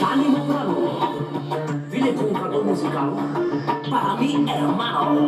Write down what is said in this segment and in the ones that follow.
Dani Mocanu viene con un cadò musicale para mi hermano,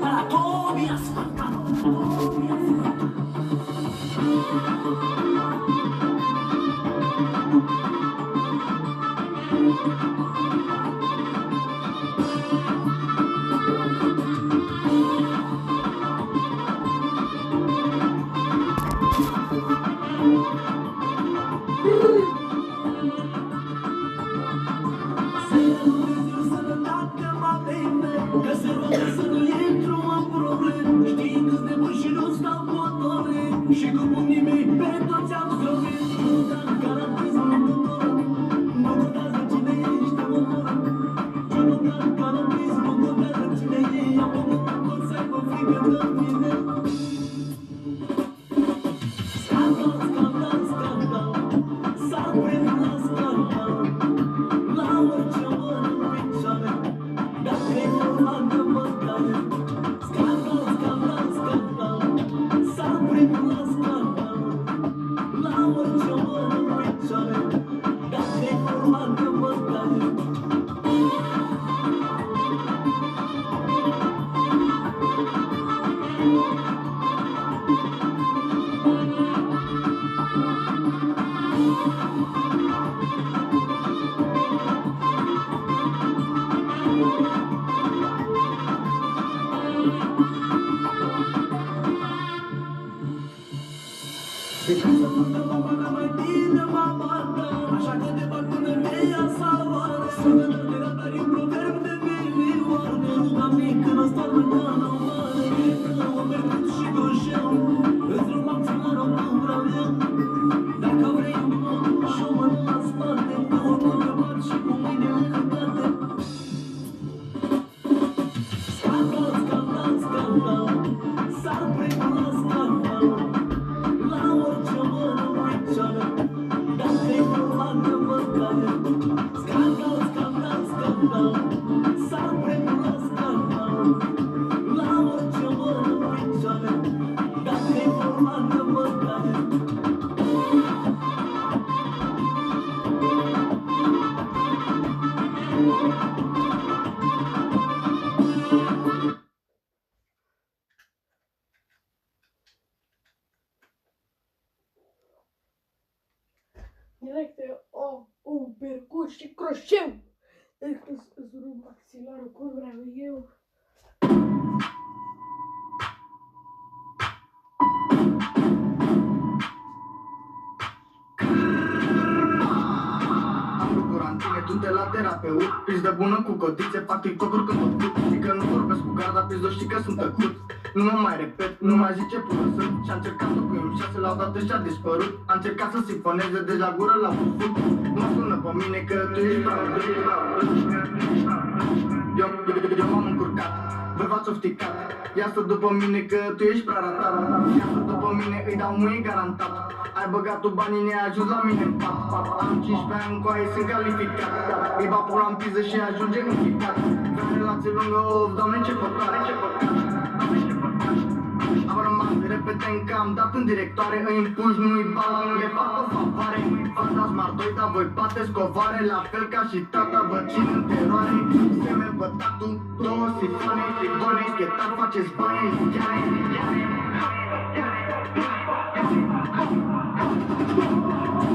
para Tobias Pantano. Și cu bunii mei pe toți am zdrobit. Dar garantismul tuturor, nu contează cine ești, te omor. Dar garantismul nu contează cine e. Am făcut tot să aibă frică de mine. Scandal, scandal, scandal, s-ar prinde la scandal. La orice mână în picioare, dacă-i format de mâncare. Scandal, scandal, scandal, s-ar prinde la scandal. La orice mână în picioare, dacă-i format de mâncare. De casă făcă mama n-a mai bine mama ta. Așa că te bag până te ia salvare. Sănătate de ratari un proverb de milioane. Ruga mică n-o stoarnă cană mare. Până o mergut și goșeu, îți rumam țălară cum vreau eu. Dacă vrei un mod și o mână la spate, că oricum te bat și cu mâinile căcate. Scandal, scandal, scandal, s-ar prinde la scandal. La orice mână în picioare, dacă-i format de mâncare. Scandal, scandal, scandal, s-ar prinde la scandal. La orice mână în picioare, dacă-i format de mâncare. Direct uppercut și croșeu. Îți rup maxilarul cum vreau eu. Am lucrat în tine, tu de la terapeut. Piși de bună cu codițe, fac TikTok-uri când mă duc. Știi că nu vorbesc cu garda, pizdo, știi că sunt tăcut. Nu mă mai repet, nu mai zice până sunt. Și-a încercat-o cu M6, la odată și-a dispărut. A încercat să sifoneze, deci la gură l-a făcut. Mă sună pe mine că tu ești bravo. Eu m-am încurcat, voi v-ați ofticat. Ia-ți-o după mine că tu ești prea ratat. Ia-ți-o după mine, îi dau muie garantat. Ai băgat tu banii, ne-ai ajuns la mine în pat. Am 15 ani cu aia, sunt calificat. Îi bat pula în piză și ajunge în ficat. Vreau relație lungă, of, doamne ce păcare, ce păcat. Am rămas repede în cam, dat în directoare. Îi împuși, nu-i bala, nu le fac o favoare. Fața smart 2, dar voi bateți covare. La fel ca și tata, vă țin în teroare. Semel bătatu, două sifoane. Bani, schetar, faceți bani, ziare.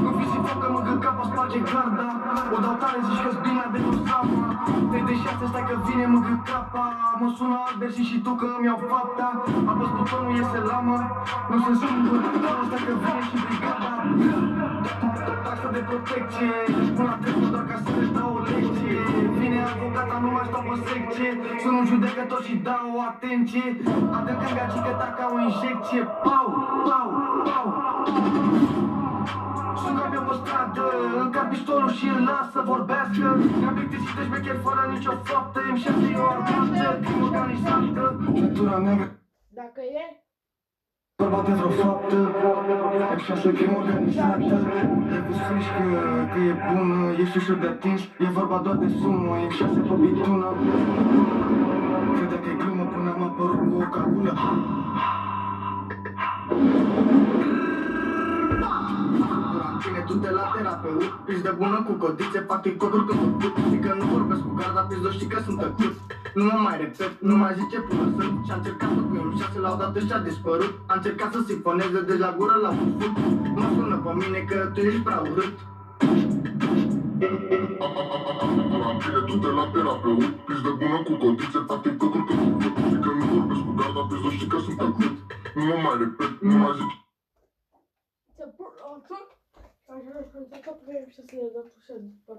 Nu fi și focă, mă gând capa, sparge garda. O dau tare, zici că-s bine de nu seama. 3 de 6, stai că vine, mă gând capa. Mă sună Albert și tu că îmi iau fapta. Apăs butonul, iese lama. Nu se sună, stai că vine și brigada. Taxa de protecție, pun la dreptul doar ca să le dau o lecție. Vine avocata, nu mai stau pe secție. Sunt un judecător și dau o atenție. Adânc în gagică, taca o injecție. Pau, pau, pau. Sunt camion pe stradă, încarc pistolul și îl las să vorbească. Mi-am plictisit de șmecher fără nicio faptă. M6 e o armată, crimă organizată. Centura neagră. Dacă e? Vorba de vreo faptă, M6 crimă organizată. E cu frișcă, că e bună, e și ușor de atins. E vorba doar de sumă, M6 pe bitună. Crede că e glumă până am apărut cu o cagulă. Bine, tu te la terapeut, pici de bună cu codițe, fac ticocuri când o put. Zic că nu vorbesc cu garda, pizdo, știi că sunt tăcut. Nu mă mai repet, nu mai zice până sunt. Și-a încercat să pui un 6, la odată și-a dispărut. A încercat să sifoneze, deci la gură l-a făcut. Mă sună pe mine că tu ești prea urât. Bine, tu te la terapeut, pici de bună cu codițe, fac ticocuri când o put. Zic că nu vorbesc cu garda, pizdo, știi că sunt tăcut. Nu mă mai repet, nu mai zice. Ți-a pur altul? Așa aș pensa că vrei să se le dă tu să dispar.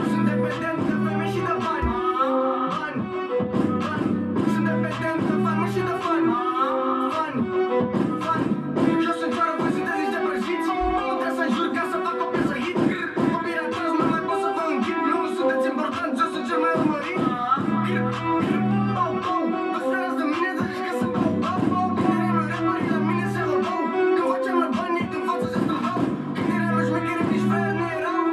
Sunt dependent de femei și de bani. Sunt dependent de fani și de fani. Eu sunt doar o văzut de zici de prăjiți. Nu trebuie să jur ca să fac o piesă hit. Copiii atrás nu mai pot să vă înghit. Nu sunteți importanți, eu sunt cel mai urmărit. Vă sperați de mine, zici că sunt bau. Gândirea mea rapperii la mine se hobau. Când facem la bani, ei când față se strâmbau. Gândirea mea șmecherii nici fraier nu erau.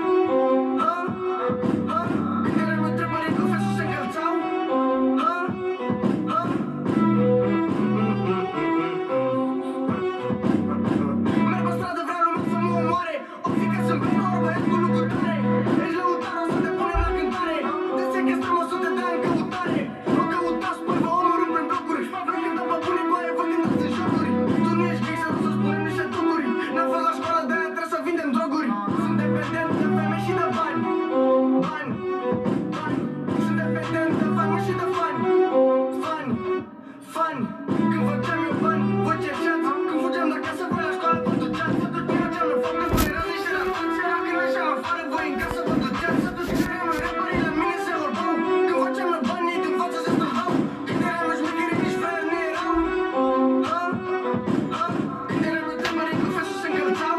Gândirea mea întrebării cu fesul se încălțau. Merg pe stradă, vrea lumea să mă omoare. O fi că sunt bine, ori băiat cu lucruri tare. Ești lăutar, o să te punem la cântare. Te sechestrăm 100 de ani în căutare. Nu căutați, păi vă omorâm prin blocuri. Vă cântăm pe bune cu aia, vă cântați în jocuri. Tu nu ești gay, să nu să spunem niște trucuri. N-am fost la școală, de-aia trebuie să vindem droguri. Sunt dependent de femei și de bani. Sunt dependent de fani și de fani. Când făceam eu bani, vă cerceați. Când fugeam de acasă, voi la școală vă duceați. Să duceam la geam, la fapte, voi erați niște ratați. Când ieșeam afară, voi în casă vă duceați. Să duceam la rapperii, la mine se vorbau. Când făceam la bani, ei din față se strâmbau. Gândirea mea șmecherii, nici fraier nu erau. Gândirea mea tămării cu fesul se încălțau.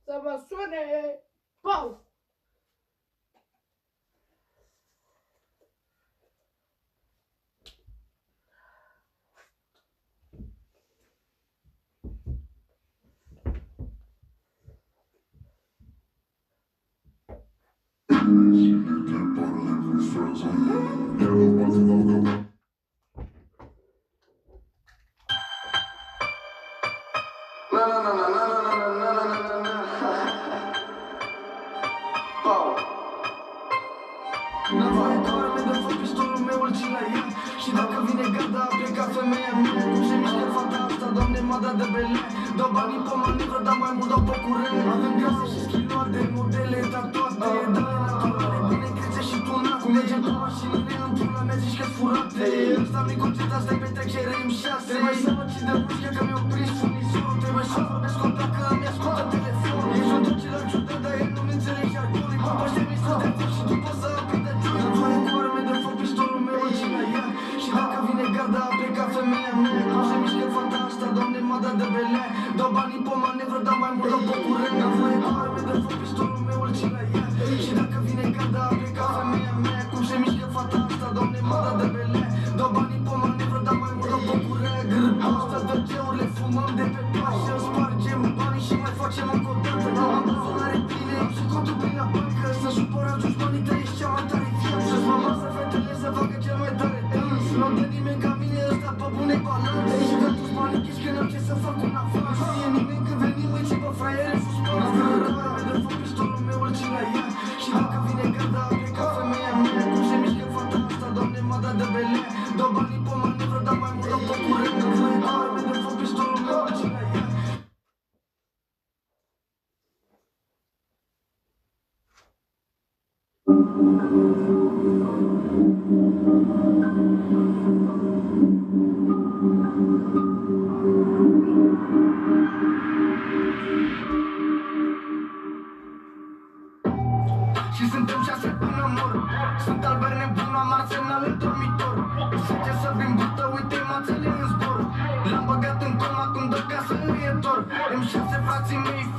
Să vă sune Pau! Nevoie de arme, de foc, pistolul meu îl țin la el. Și dacă vine garda, a plecat femeia mea. Cum se mișcă fata asta, doamne, m-a dat de bele. Dau banii pe manevră, dar mai mult dau pe curent. Avem grase și schiloate, modele tatuate. Dale naturale, bine crețe și tunate. Cum mergem cu mașinile în pula mea, zici că-s furate. Ăsta nu-i concert, asta-i petrec și RIM 6. Trebuie să mă țin de mușcă, că mi-au prins furnizorul. Trebuie să vorbesc cu ta, că îmi ascultă telefonul. Ești un duce la ciudă, dar el nu-mi înțelege jargonul. Îi păpaște mi să te fac și după să aprinde joy. Nevoie cu arme, de foc, pistolul meu îl țin la el. Și dacă vine garda, a plecat femeia mea. Cum se mișcă fata asta, doamne, m-a dat de bele. Dau banii pe manevră, dar mai mult dau pe curent. Nevoie cu arme, de foc, pistolul meu îl țin la el. Și dacă vine garda, a plecat femeia mea. Cum se mișcă fata asta, doamne, m-a dat de bele. Dau banii pe manevră, dar mai mult dau pe curent. Asta de geurile, fumăm de pe pașă. Spargem banii și mai facem încă o dată. Am buzunare pline, am și contul plin la bancă. Să supăra dușmanii tăi, ești cea mai tare fiam. Și-ți mă lasă fetele să facă cel mai tare dans. Nu-mi dă nimeni ca mine, ăsta pe bune balanțe. Și că tu-ți panichici când am ce să fac un avans. Nu e nimeni când venim, îi ții pe fraiere sus pe arme de foc, pistolul meu îl țin la ea. Și dacă vine garda, a plecat femeia mea. Cum se mișcă fata asta, doamne, m-a dat de bele. Dau banii pe manevră, dar mai mult dau pe curent. Nevoie cu arme de foc, pistolul meu îl țin la ea. Și suntem 6 până mor. Sunt Albert nebun, am arsenal în dormitor. Zice să vin brută, uite mațele în zbor. L-am băgat în coma, cum dă casă îi e dor. M6 frații mei